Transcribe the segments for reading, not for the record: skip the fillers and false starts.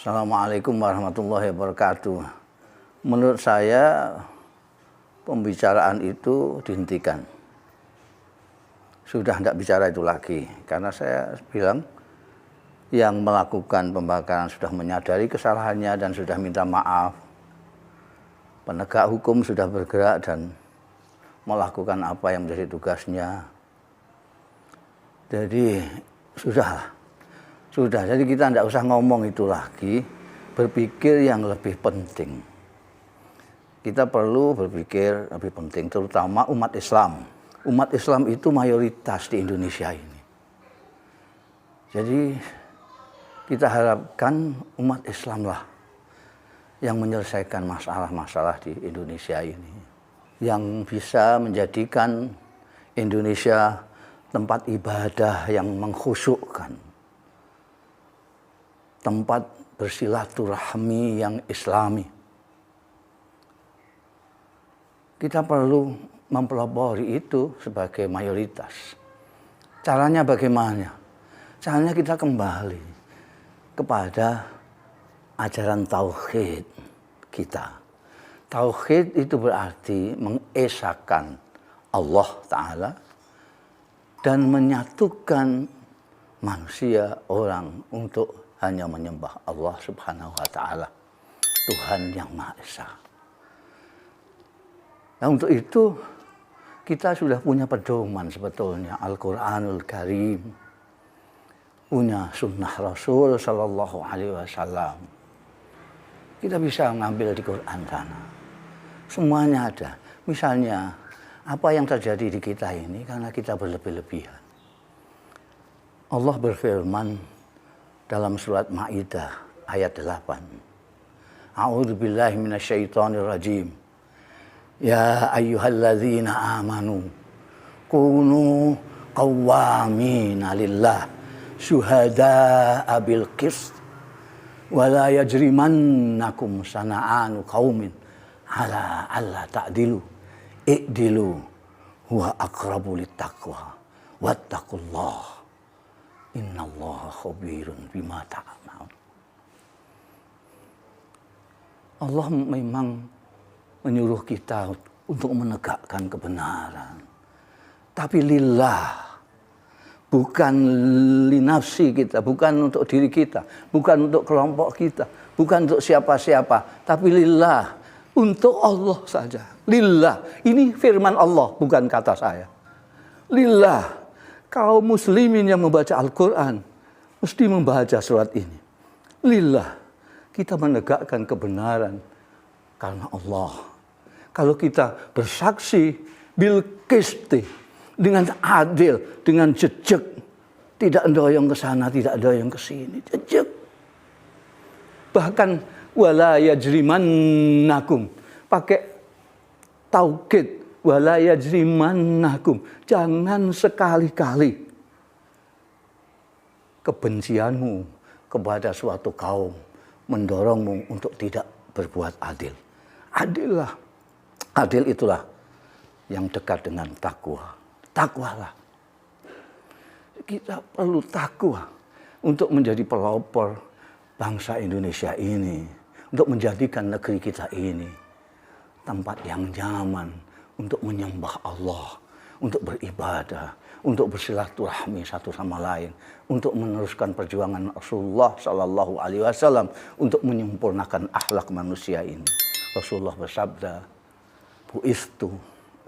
Assalamualaikum warahmatullahi wabarakatuh. Menurut saya pembicaraan itu dihentikan. Sudah tidak bicara itu lagi. Karena saya bilang yang melakukan pembakaran sudah menyadari kesalahannya dan sudah minta maaf. Penegak hukum sudah bergerak dan melakukan apa yang menjadi tugasnya. Jadi sudah, jadi kita tidak usah ngomong itu lagi, berpikir yang lebih penting. Kita perlu berpikir lebih penting, terutama umat Islam. Umat Islam itu mayoritas di Indonesia ini. Jadi kita harapkan umat Islamlah yang menyelesaikan masalah-masalah di Indonesia ini. Yang bisa menjadikan Indonesia tempat ibadah yang mengkhusyukkan. Tempat bersilaturahmi yang islami. Kita perlu mempelopori itu sebagai mayoritas. Caranya bagaimana? Caranya kita kembali kepada ajaran tauhid kita. Tauhid itu berarti mengesahkan Allah Ta'ala dan menyatukan manusia, orang untuk hanya menyembah Allah Subhanahu wa Ta'ala, Tuhan yang Maha Esa. Nah, untuk itu kita sudah punya pedoman sebetulnya, Al-Quranul Karim, punya sunnah Rasul Sallallahu Alaihi Wasallam. Kita bisa mengambil di Quran sana. Semuanya ada. Misalnya, apa yang terjadi di kita ini karena kita berlebih-lebihan. Allah berfirman dalam surat Maidah ayat 8. A'udzubillahi minasyaitonirrajim. Ya ayyuhalladzina amanu kunu qawwamina lillah syuhada'a bil qist wa la yajrimannakum sana'anu qaumin ala alla ta'dilu i'dilu huwa aqrabu littaqwa wattaqullah innallaha khabirun bima ta'malun. Allah memang menyuruh kita untuk menegakkan kebenaran. Tapi lillah, bukan linafsi kita, bukan untuk diri kita, bukan untuk kelompok kita, bukan untuk siapa-siapa, tapi lillah, untuk Allah saja. Lillah, ini firman Allah, bukan kata saya. Lillah. Kaum muslimin yang membaca Al-Quran mesti membaca surat ini. Lillah, kita menegakkan kebenaran karena Allah. Kalau kita bersaksi bil qisti, dengan adil, dengan jejak, tidak doyong ke sana, tidak doyong ke sini, jejak. Bahkan wala yajrimannakum, pakai taukid. Wala yajrimannakum, jangan sekali-kali kebencianmu kepada suatu kaum mendorongmu untuk tidak berbuat adil. Adillah. Adil itulah yang dekat dengan takwa. Takwalah. Kita perlu takwa untuk menjadi pelopor bangsa Indonesia ini, untuk menjadikan negeri kita ini tempat yang nyaman untuk menyembah Allah, untuk beribadah, untuk bersilaturahmi satu sama lain, untuk meneruskan perjuangan Rasulullah Sallallahu Alaihi Wasallam, untuk menyempurnakan akhlak manusia ini. Rasulullah bersabda, bu'istu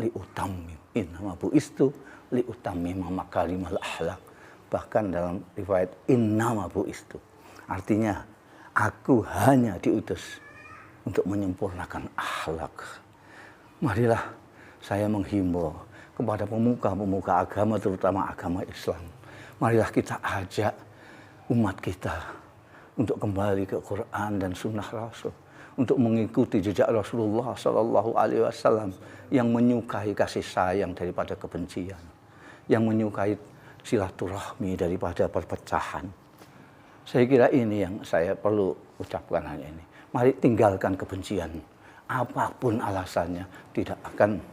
liutammim, innama bu'istu liutammim makarimal akhlak. Bahkan dalam riwayat innama bu'istu, artinya aku hanya diutus untuk menyempurnakan akhlak. Marilah saya menghimbau kepada pemuka-pemuka agama, terutama agama Islam. Marilah kita ajak umat kita untuk kembali ke Quran dan Sunnah Rasul, untuk mengikuti jejak Rasulullah Sallallahu Alaihi Wasallam yang menyukai kasih sayang daripada kebencian, yang menyukai silaturahmi daripada perpecahan. Saya kira ini yang saya perlu ucapkan hanya ini. Mari tinggalkan kebencian. Apapun alasannya tidak akan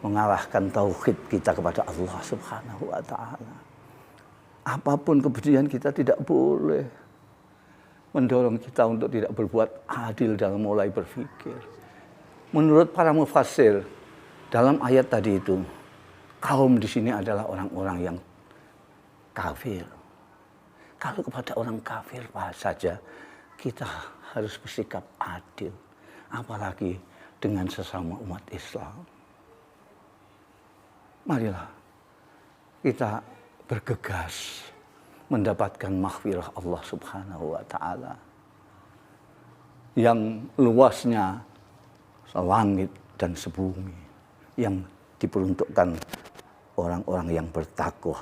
mengalahkan tauhid kita kepada Allah Subhanahu wa Ta'ala. Apapun kebencian kita tidak boleh. mendorong kita untuk tidak berbuat adil dalam mulai berpikir. Menurut para mufassir, dalam ayat tadi itu, kaum di sini adalah orang-orang yang kafir. Kalau kepada orang kafir saja, kita harus bersikap adil. Apalagi dengan sesama umat Islam. Marilah kita bergegas mendapatkan maghfirah Allah Subhanahu wa Ta'ala yang luasnya selangit dan sebumi, yang diperuntukkan orang-orang yang bertakwa.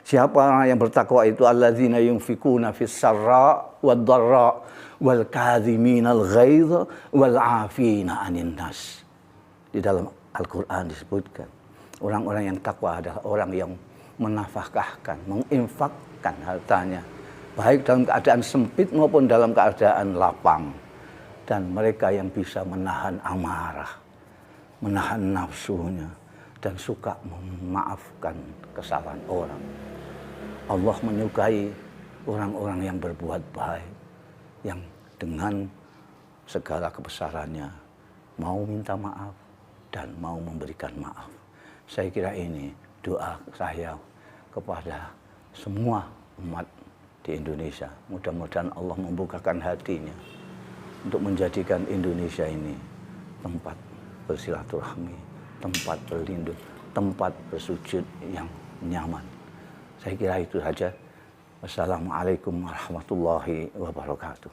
Siapa yang bertakwa itu? Alladzina yunfikuna fis sarra wad dharra wal kadhiminal ghaidha wal 'afina 'anil nas. Di dalam Al-Qur'an disebutkan orang-orang yang takwa adalah orang yang menafkahkan, menginfakkan hartanya baik dalam keadaan sempit maupun dalam keadaan lapang, dan mereka yang bisa menahan amarah, menahan nafsunya, dan suka memaafkan kesalahan orang. Allah menyukai orang-orang yang berbuat baik, yang dengan segala kebesarannya mau minta maaf dan mau memberikan maaf. Saya kira ini doa saya kepada semua umat di Indonesia. Mudah-mudahan Allah membukakan hatinya untuk menjadikan Indonesia ini tempat bersilaturahmi, tempat berlindung, tempat bersujud yang nyaman. Saya kira itu saja. Wassalamualaikum warahmatullahi wabarakatuh.